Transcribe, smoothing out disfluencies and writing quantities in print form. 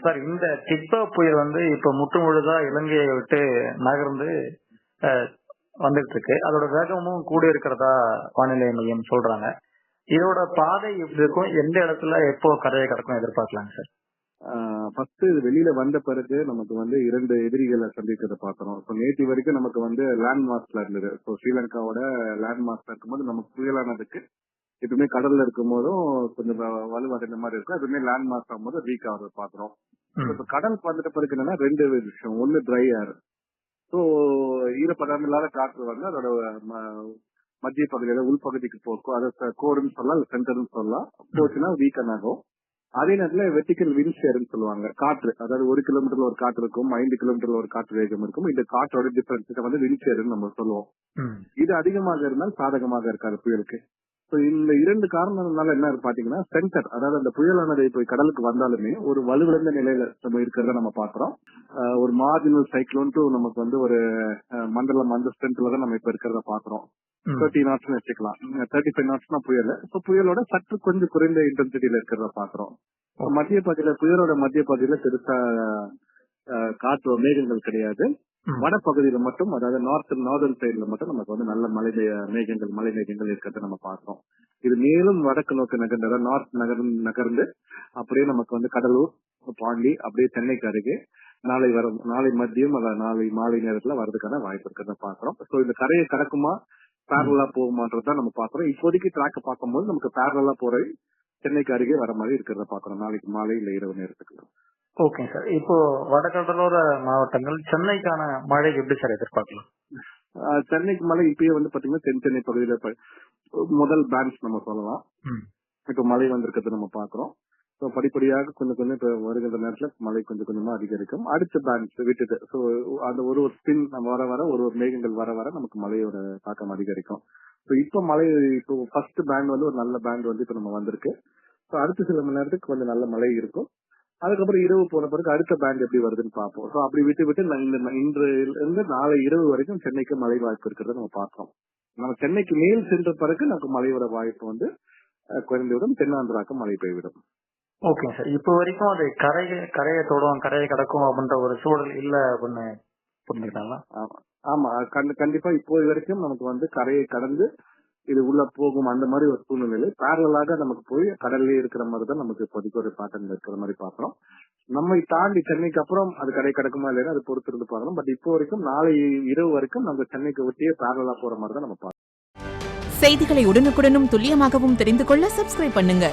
Sir இந்த டிட்பா புயல் இப்ப முற்று முழுதா இலங்கையை விட்டு நகர்ந்து வந்துட்டு இருக்கு. அதோட வேகமும் கூட இருக்கிறதா வானிலை மையம் சொல்றாங்க. இதோட பாதை எப்படி இருக்கும், எந்த இடத்துல எப்போ கரையை கடக்கும் எதிர்பார்க்கலாங்க சார்? ஃபர்ஸ்ட் இது வெளியில வந்த பிறகு நமக்கு 2 எதிரிகளை சந்திக்கிறத பாக்குறோம். இப்போ நேற்று வரைக்கும் நமக்கு லேண்ட் மாஸ்ல இருந்தது. இப்போ ஸ்ரீலங்காவோட லேண்ட் மாஸ்ல இருக்கும்போது நமக்கு புயலானதுக்கு எப்பவுமே கடல்ல இருக்கும் போதும் கொஞ்சம் வலுவடைந்த மாதிரி இருக்கும். எப்பவுமே லேண்ட் மாஸ் ஆகும்போது வீக் ஆகுறது பாக்குறோம். இப்ப கடலுக்கு வந்துட்ட பிறகு என்னன்னா 2 விஷயம். ஒன்னு ட்ரை ஏர். ஸோ ஈரப்பதம் இல்லாத காற்று அதோட மத்திய பகுதியில உள்பகுதிக்கு போக்கும். அதை கோடுன்னு சொல்லலாம், சென்டர்னு சொல்லலாம். போச்சுன்னா வீக்கன் ஆகும். அதே நேரத்துல வெர்டிகல் விண்ட்ஷேர்னு சொல்லுவாங்க. காற்று, அதாவது 1 கிலோமீட்டர்ல ஒரு காற்று இருக்கும், 5 கிலோமீட்டர்ல ஒரு காற்று வேகம் இருக்கும். இந்த காற்றோட டிஃபரன்ஸ் விண்ட்ஷேர்னு நம்ம சொல்லுவோம். இது அதிகமாக இருந்தால் சாதகமாக இருக்காது புயலுக்கு. இந்த 2 காரணங்களால என்ன பாத்தீங்கன்னா, சென்டர், அதாவது அந்த புயலானது இப்ப கடலுக்கு வந்தாலுமே ஒரு வலுவிழந்த நிலையில நம்ம இருக்கிறத நம்ம பாக்குறோம். ஒரு மார்ஜினல் சைக்ளோன் டு நமக்கு ஒரு மண்டலம் அந்த ஸ்ட்ரென்த்ல தான் நம்ம இப்ப இருக்கிறத பாக்குறோம். 30 knots வச்சுக்கலாம். 35 knots புயல். இப்ப புயலோட சற்று கொஞ்சம் குறைந்த இன்டென்சிட்டியில இருக்கிறத பாக்குறோம். மத்திய பகுதியில புயலோட மத்திய பகுதியில பெருசா காற்று மேகங்கள் கிடையாது. வடப்பகுதியில மட்டும், அதாவது நார்தர்ன் சைடுல மட்டும் நமக்கு நல்ல மழை மேகங்கள் இருக்கிறத நம்ம பாக்குறோம். இது மேலும் வடக்கு நோக்கி நகர்ந்து, அதாவது நார்த் நகர்ந்து அப்படியே நமக்கு கடலூர், பாண்டி, அப்படியே சென்னைக்கு அருகே நாளை மதியம் அல்ல நாளை மாலை நேரத்துல வர்றதுக்கான வாய்ப்பு இருக்கிறத பாக்குறோம். சோ இந்த கரையை கடக்குமா பேரலா போகுமான்றதான் நம்ம பாக்குறோம். இப்போதைக்கு ட்ராக்க பார்க்கும்போது நமக்கு பேரலா போற சென்னைக்கு அருகே வர மாதிரி இருக்கிறத பாக்குறோம், நாளைக்கு மாலை இல்ல இரவு நேரத்துக்கு. Okay sir. இப்போ வடகடலோர மாவட்டங்கள் சென்னைக்கான மழை எப்படி சார் எதிர்பார்க்கலாம்? சென்னைக்கு மழை இப்பயே பாத்தீங்கன்னா தென் பகுதியில முதல் பேண்ட்ஸ் நம்ம சொல்லலாம். இப்ப மழை வந்திருக்கிறது நம்ம பாக்குறோம். படிப்படியாக கொஞ்சம் இப்ப வருகின்ற நேரத்துல மழை கொஞ்சமா அதிகரிக்கும். அடுத்த பேண்ட்ஸ் விட்டுட்டு அந்த ஒரு ஸ்பின் நம்ம வர ஒரு மேகங்கள் வர நமக்கு மழையோட தாக்கம் அதிகரிக்கும். இப்ப மழை இப்போ ஃபர்ஸ்ட் பேண்ட் ஒரு நல்ல பேண்ட் இப்ப நம்ம வந்திருக்கு. அடுத்த சில மணி நேரத்துக்கு கொஞ்சம் நல்ல மழை இருக்கும். அதுக்கப்புறம் இரவு போன பிறகு அடுத்த பேண்ட் எப்படி வருதுன்னு பார்ப்போம். அப்படி விட்டு இன்று இருந்து நாளை இரவு வரைக்கும் சென்னைக்கு மழை வாய்ப்பு இருக்கிறத நம்ம பார்க்கிறோம். நம்ம சென்னைக்கு மேல் சென்ற பிறகு நமக்கு மழையோட வாய்ப்பு குறைந்துவிடும். தென்னாந்திராக்கு மழை பெய்விடும். Okay sir. இப்போ வரைக்கும் அது கரையை தொடும், கரையை கடக்கும் அப்படின்ற ஒரு சூழல் இல்ல அப்படின்னு புரிஞ்சுக்கிட்டாங்களா? ஆமா, கண்டிப்பா இப்போ வரைக்கும் நமக்கு கரையை கடந்து இது உள்ள போகும் அந்த மாதிரி ஒரு சூழ்நிலை பேரலாக நமக்கு போய் கடல்லே இருக்கிற மாதிரி தான் நமக்கு இப்போதைக்கு ஒரு பேட்டர்ன் இருக்கிற மாதிரி பாக்குறோம். நம்ம தாண்டி சென்னைக்கு அப்புறம் அது கரை கடக்குமா இல்லையா அது பொறுத்து இருந்து பாக்கணும். பட் இப்போ வரைக்கும் நாளை இரவு வரைக்கும் நம்ம சென்னைக்கு ஒட்டியே பேரலா போற மாதிரி தான் நம்ம பார்க்கணும். செய்திகளை உடனுக்குடனும் துல்லியமாகவும் தெரிந்து கொள்ள சப்ஸ்கிரைப் பண்ணுங்க.